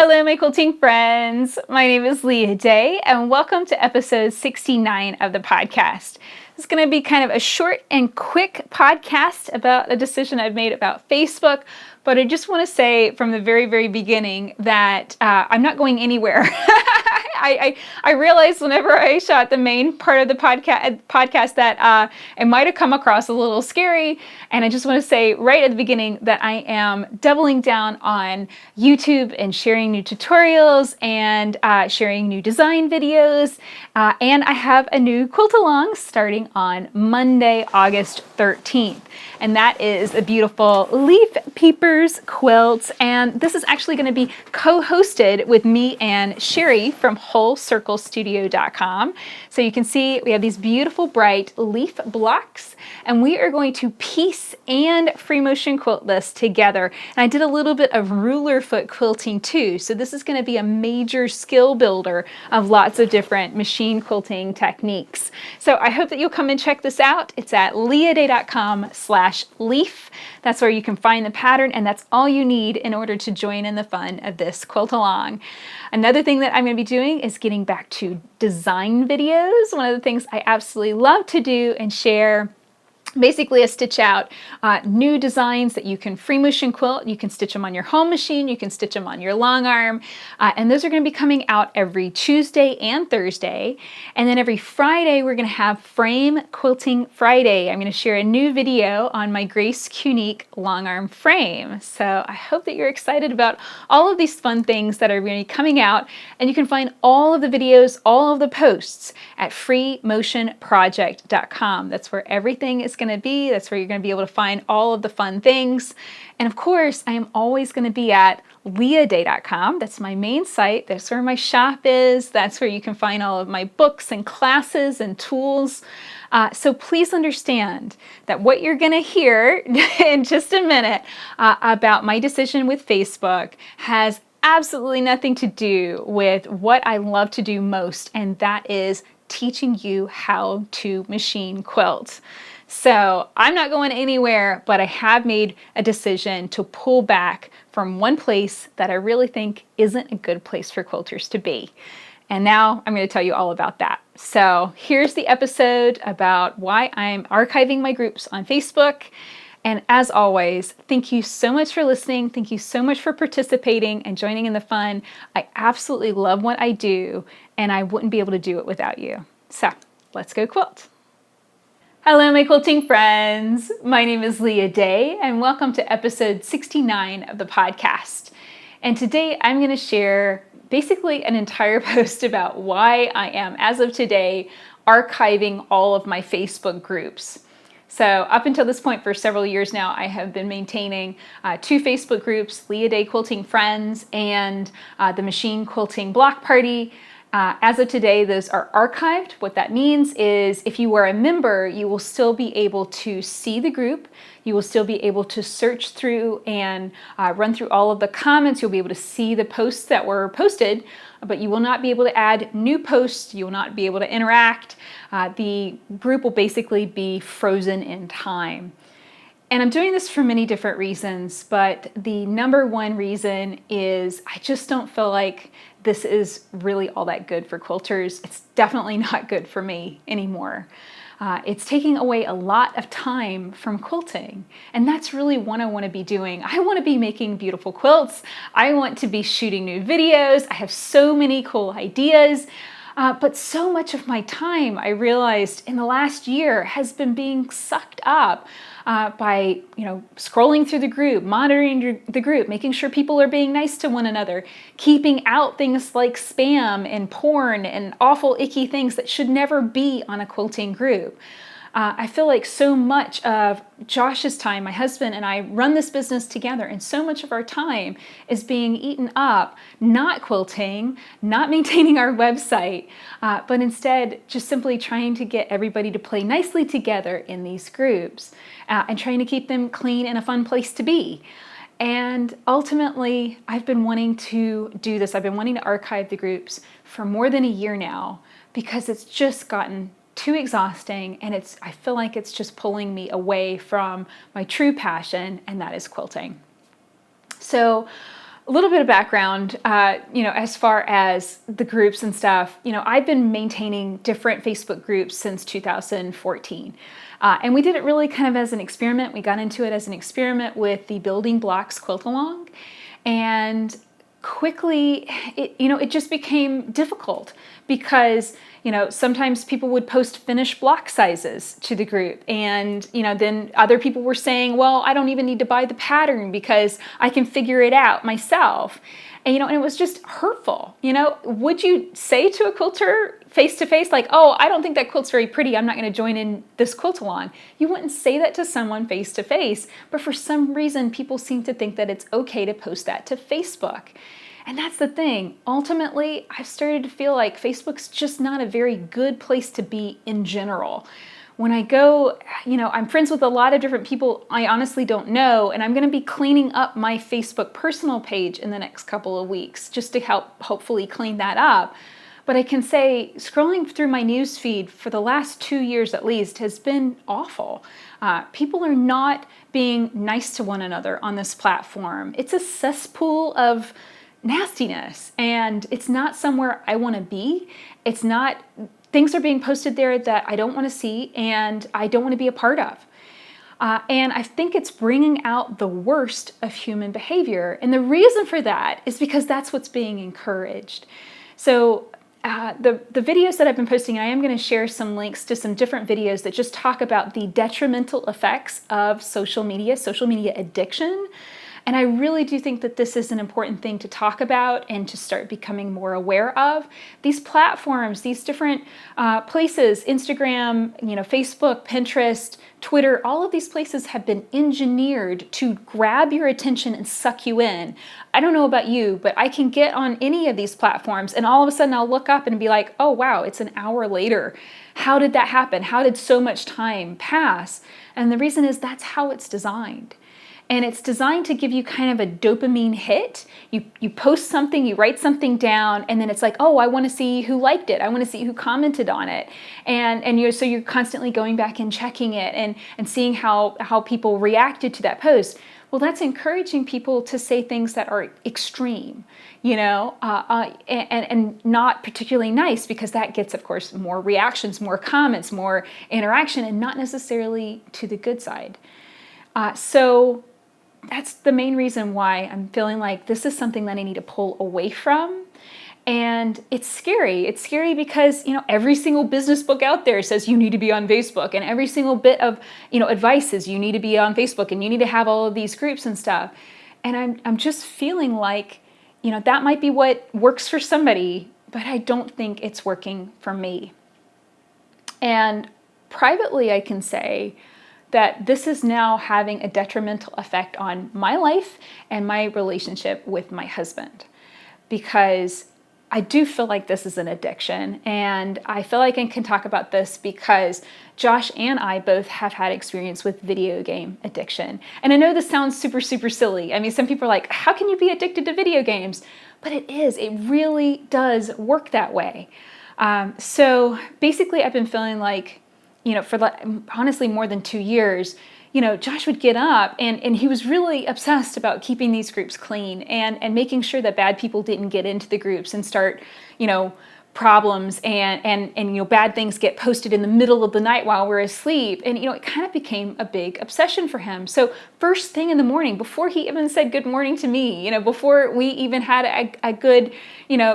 Hello, my quilting friends. My name is Leah Day, and welcome to episode 69 of the podcast. It's going to be kind of a short and quick podcast about a decision I've made about Facebook, but I just want to say from the very, very beginning that I'm not going anywhere. I realized whenever I shot the main part of the podcast that it might have come across a little scary, and I just want to say right at the beginning that I am doubling down on YouTube and sharing new tutorials and sharing new design videos, and I have a new quilt-along starting on Monday, August 13th, and that is a beautiful Leaf Peepers quilt, and this is actually going to be co-hosted with me and Sherry from WholeCircleStudio.com. So you can see we have these beautiful bright leaf blocks, and we are going to piece and free motion quilt this together. And I did a little bit of ruler foot quilting too, so this is going to be a major skill builder of lots of different machine quilting techniques. So I hope that you'll come and check this out. It's at leahday.com/leaf. That's where you can find the pattern, and that's all you need in order to join in the fun of this quilt along. Another thing that I'm going to be doing is getting back to design videos. One of the things I absolutely love to do and share, basically a stitch out new designs that you can free motion quilt. You can stitch them on your home machine, you can stitch them on your long arm, and those are going to be coming out every Tuesday and Thursday. And then every Friday we're going to have Frame Quilting Friday. I'm going to share a new video on my Grace Unique long arm frame. So I hope that you're excited about all of these fun things that are going to be coming out, and you can find all of the videos, all of the posts at freemotionproject.com. That's where everything is going to be. That's where you're going to be able to find all of the fun things. And of course, I am always going to be at leahday.com. That's my main site. That's where my shop is. That's where you can find all of my books and classes and tools. So please understand that what you're going to hear in just a minute about my decision with Facebook has absolutely nothing to do with what I love to do most, and that is teaching you how to machine quilt. So I'm not going anywhere, but I have made a decision to pull back from one place that I really think isn't a good place for quilters to be. And now I'm going to tell you all about that. So here's the episode about why I'm archiving my groups on Facebook. And as always, thank you so much for listening. Thank you so much for participating and joining in the fun. I absolutely love what I do, and I wouldn't be able to do it without you. So let's go quilt. Hello, my quilting friends. My name is Leah Day, and welcome to episode 69 of the podcast. And today I'm going to share basically an entire post about why I am, as of today, archiving all of my Facebook groups. So up until this point, for several years now, I have been maintaining two Facebook groups, Leah Day Quilting Friends and the Machine Quilting Block Party. As of today, those are archived. What that means is if you are a member, you will still be able to see the group. You will still be able to search through and run through all of the comments. You'll be able to see the posts that were posted, but you will not be able to add new posts. You will not be able to interact. The group will basically be frozen in time. And I'm doing this for many different reasons, but the number one reason is I just don't feel like this is really all that good for quilters. It's definitely not good for me anymore. It's taking away a lot of time from quilting, and that's really what I want to be doing. I want to be making beautiful quilts. I want to be shooting new videos. I have so many cool ideas. But so much of my time, I realized in the last year, has been being sucked up by scrolling through the group, monitoring the group, making sure people are being nice to one another, keeping out things like spam and porn and awful icky things that should never be on a quilting group. I feel like so much of Josh's time, my husband and I run this business together, and so much of our time is being eaten up, not quilting, not maintaining our website, but instead just simply trying to get everybody to play nicely together in these groups and trying to keep them clean and a fun place to be. And ultimately, I've been wanting to do this. I've been wanting to archive the groups for more than a year now because it's just gotten too exhausting, and I feel like it's just pulling me away from my true passion, and that is quilting. So a little bit of background, as far as the groups and stuff, I've been maintaining different Facebook groups since 2014. And we did it really kind of as an experiment. We got into it as an experiment with the Building Blocks Quilt Along. And quickly, it just became difficult because, sometimes people would post finished block sizes to the group. And, then other people were saying, well, I don't even need to buy the pattern because I can figure it out myself. And, and it was just hurtful. Would you say to a quilter face to face, like, oh, I don't think that quilt's very pretty, I'm not going to join in this quilt along? You wouldn't say that to someone face to face, but for some reason, people seem to think that it's okay to post that to Facebook. And that's the thing. Ultimately, I've started to feel like Facebook's just not a very good place to be in general. When I go, I'm friends with a lot of different people I honestly don't know, and I'm going to be cleaning up my Facebook personal page in the next couple of weeks just to help hopefully clean that up. But I can say scrolling through my news feed for the last 2 years at least has been awful. People are not being nice to one another on this platform. It's a cesspool of nastiness, and it's not somewhere I want to be. It's not, things are being posted there that I don't want to see and I don't want to be a part of. And I think it's bringing out the worst of human behavior. And the reason for that is because that's what's being encouraged. So the videos that I've been posting, I am going to share some links to some different videos that just talk about the detrimental effects of social media addiction. And I really do think that this is an important thing to talk about and to start becoming more aware of. These platforms, these different places, Instagram, Facebook, Pinterest, Twitter, all of these places have been engineered to grab your attention and suck you in. I don't know about you, but I can get on any of these platforms and all of a sudden I'll look up and be like, oh wow, it's an hour later. How did that happen? How did so much time pass? And the reason is that's how it's designed. And it's designed to give you kind of a dopamine hit. You post something, you write something down, and then it's like, oh, I want to see who liked it. I want to see who commented on it. So you're constantly going back and checking it and seeing how people reacted to that post. Well, that's encouraging people to say things that are extreme, and not particularly nice, because that gets, of course, more reactions, more comments, more interaction, and not necessarily to the good side. So that's the main reason why I'm feeling like this is something that I need to pull away from. And it's scary. It's scary because, every single business book out there says you need to be on Facebook, and every single bit of, advice is you need to be on Facebook and you need to have all of these groups and stuff. And I'm just feeling like, that might be what works for somebody, but I don't think it's working for me. And privately, I can say that this is now having a detrimental effect on my life and my relationship with my husband, because I do feel like this is an addiction, and I feel like I can talk about this because Josh and I both have had experience with video game addiction. And I know this sounds super, super silly. I mean, some people are like, how can you be addicted to video games? But it really does work that way. So basically I've been feeling like, for honestly more than 2 years, Josh would get up and he was really obsessed about keeping these groups clean and making sure that bad people didn't get into the groups and start, problems and bad things get posted in the middle of the night while we're asleep. And, it kind of became a big obsession for him. So first thing in the morning, before he even said good morning to me, before we even had a good,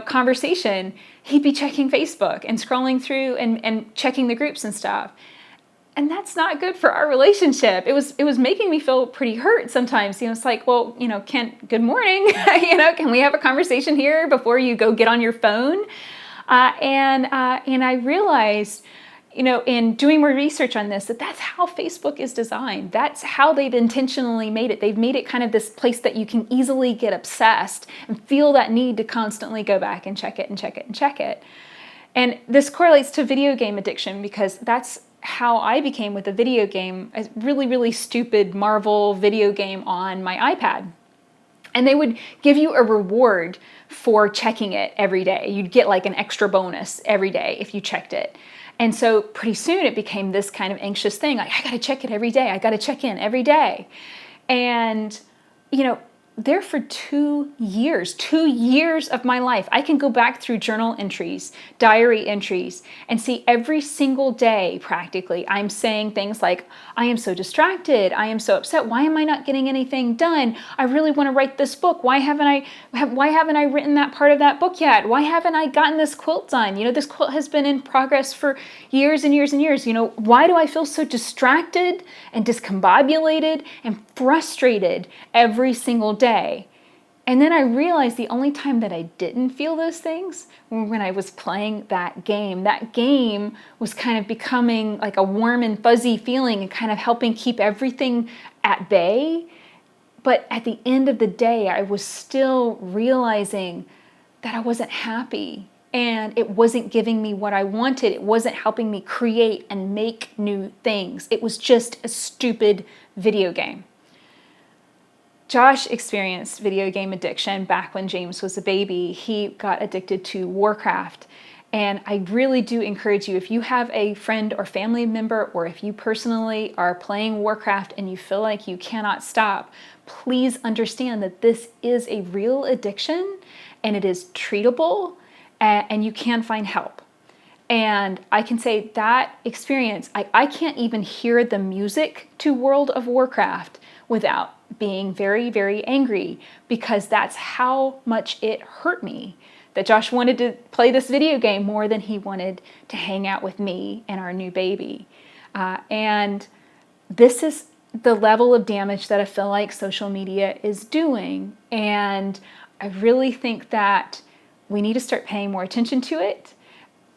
conversation, he'd be checking Facebook and scrolling through and checking the groups and stuff. And that's not good for our relationship. It was making me feel pretty hurt sometimes. It's like, well, good morning. Can we have a conversation here before you go get on your phone? And I realized, in doing more research on this, that's how Facebook is designed. That's how they've intentionally made it. They've made it kind of this place that you can easily get obsessed and feel that need to constantly go back and check it and check it and check it. And this correlates to video game addiction, because that's how I became with a video game, a really, really stupid Marvel video game on my iPad. And they would give you a reward for checking it every day. You'd get like an extra bonus every day if you checked it. And so pretty soon it became this kind of anxious thing. Like, I got to check it every day. I got to check in every day. And, there for 2 years of my life. I can go back through journal entries, diary entries, and see every single day practically I'm saying things like, I am so distracted, I am so upset, why am I not getting anything done? I really want to write this book. Why haven't I written that part of that book yet? Why haven't I gotten this quilt done? This quilt has been in progress for years and years and years. Why do I feel so distracted and discombobulated and frustrated every single day? And then I realized the only time that I didn't feel those things were when I was playing that game. That game was kind of becoming like a warm and fuzzy feeling and kind of helping keep everything at bay. But at the end of the day, I was still realizing that I wasn't happy and it wasn't giving me what I wanted. It wasn't helping me create and make new things. It was just a stupid video game. Josh experienced video game addiction back when James was a baby. He got addicted to Warcraft. And I really do encourage you, if you have a friend or family member, or if you personally are playing Warcraft and you feel like you cannot stop, please understand that this is a real addiction and it is treatable and you can find help. And I can say that experience, I can't even hear the music to World of Warcraft without being very, very angry, because that's how much it hurt me that Josh wanted to play this video game more than he wanted to hang out with me and our new baby. And this is the level of damage that I feel like social media is doing. And I really think that we need to start paying more attention to it.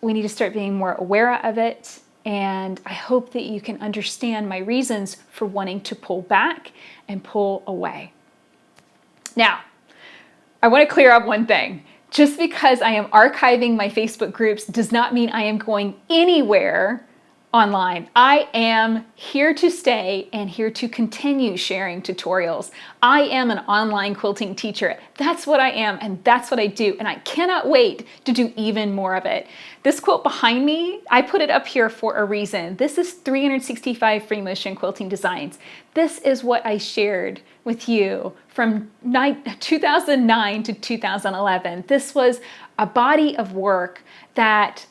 We need to start being more aware of it. And I hope that you can understand my reasons for wanting to pull back and pull away. Now, I want to clear up one thing. Just because I am archiving my Facebook groups does not mean I am going anywhere online. I am here to stay and here to continue sharing tutorials. I am an online quilting teacher. That's what I am, and that's what I do, and I cannot wait to do even more of it. This quilt behind me, I put it up here for a reason. This is 365 free motion quilting designs. This is what I shared with you from 2009 to 2011. This was a body of work that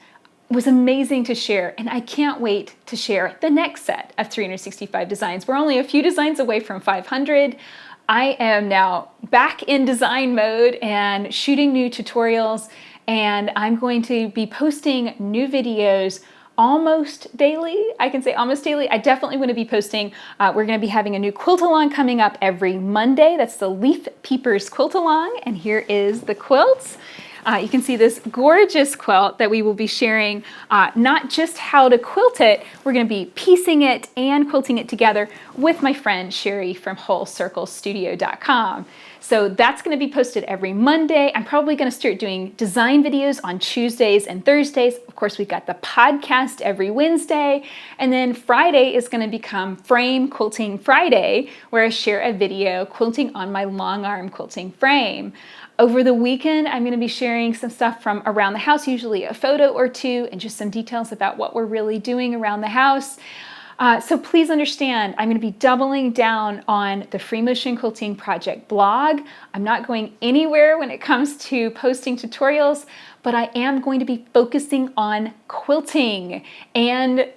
was amazing to share, and I can't wait to share the next set of 365 designs. We're only a few designs away from 500. I am now back in design mode and shooting new tutorials, and I'm going to be posting new videos almost daily. I can say almost daily. I definitely want to be posting. We're going to be having a new quilt-along coming up every Monday. That's the Leaf Peepers quilt-along, and here is the quilt. You can see this gorgeous quilt that we will be sharing, not just how to quilt it, we're going to be piecing it and quilting it together with my friend Sherry from WholeCircleStudio.com. So that's going to be posted every Monday. I'm probably going to start doing design videos on Tuesdays and Thursdays. Of course, we've got the podcast every Wednesday. And then Friday is going to become Frame Quilting Friday, where I share a video quilting on my long arm quilting frame. Over the weekend, I'm going to be sharing some stuff from around the house, usually a photo or two, and just some details about what we're really doing around the house. So please understand, I'm going to be doubling down on the Free Motion Quilting Project blog. I'm not going anywhere when it comes to posting tutorials, but I am going to be focusing on quilting and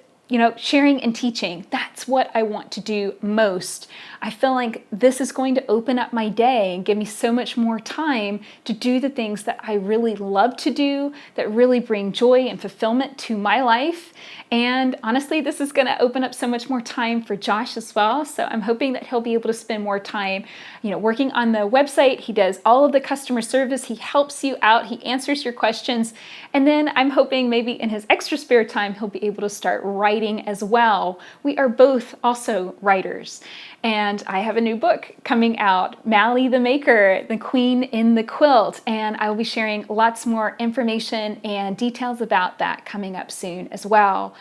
sharing and teaching. That's what I want to do most. I feel like this is going to open up my day and give me so much more time to do the things that I really love to do, that really bring joy and fulfillment to my life. And honestly, this is going to open up so much more time for Josh as well. So I'm hoping that he'll be able to spend more time, working on the website. He does all of the customer service. He helps you out. He answers your questions. And then I'm hoping maybe in his extra spare time, he'll be able to start writing as well. We are both also writers. And I have a new book coming out, Mally the Maker, The Queen in the Quilt. And I will be sharing lots more information and details about that coming up soon as well.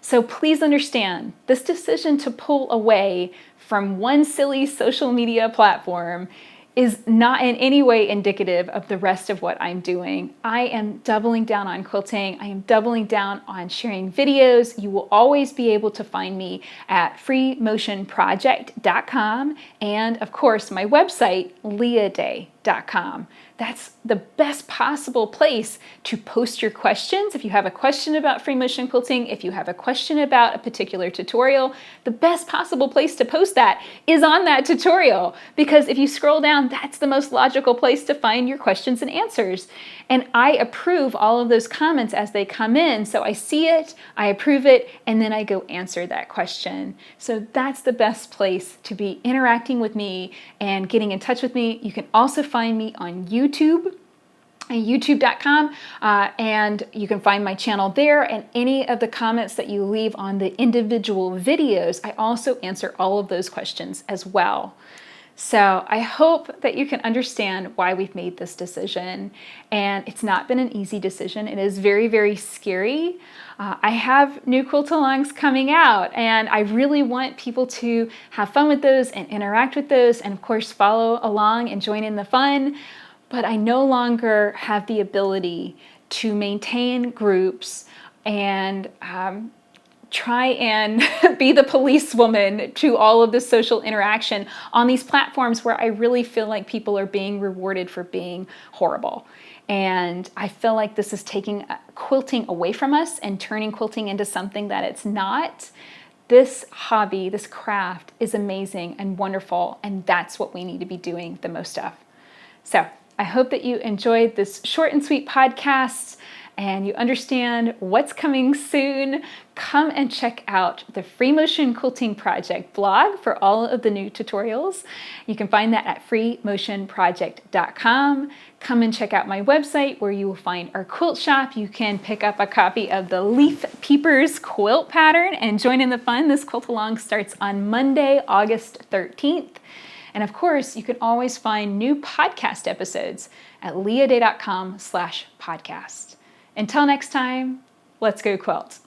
So please understand, this decision to pull away from one silly social media platform is not in any way indicative of the rest of what I'm doing. I am doubling down on quilting. I am doubling down on sharing videos. You will always be able to find me at freemotionproject.com and, of course, my website, leahday.com. That's the best possible place to post your questions. If you have a question about free motion quilting, if you have a question about a particular tutorial, the best possible place to post that is on that tutorial, because if you scroll down, that's the most logical place to find your questions and answers. And I approve all of those comments as they come in. So I see it, I approve it, and then I go answer that question. So that's the best place to be interacting with me and getting in touch with me. You can also find me on YouTube, youtube.com, and you can find my channel there, and any of the comments that you leave on the individual videos, I also answer all of those questions as well. So I hope that you can understand why we've made this decision, and it's not been an easy decision. It is very, very scary. I have new quilt-alongs coming out, and I really want people to have fun with those and interact with those, and of course follow along and join in the fun. But I no longer have the ability to maintain groups and try and be the policewoman to all of this social interaction on these platforms where I really feel like people are being rewarded for being horrible. And I feel like this is taking quilting away from us and turning quilting into something that it's not. This hobby, this craft is amazing and wonderful, and that's what we need to be doing the most of. So I hope that you enjoyed this short and sweet podcast and you understand what's coming soon. Come and check out the Free Motion Quilting Project blog for all of the new tutorials. You can find that at freemotionproject.com. Come and check out my website where you will find our quilt shop. You can pick up a copy of the Leaf Peepers quilt pattern and join in the fun. This quilt along starts on Monday, August 13th. And of course, you can always find new podcast episodes at leahday.com/podcast. Until next time, let's go quilt.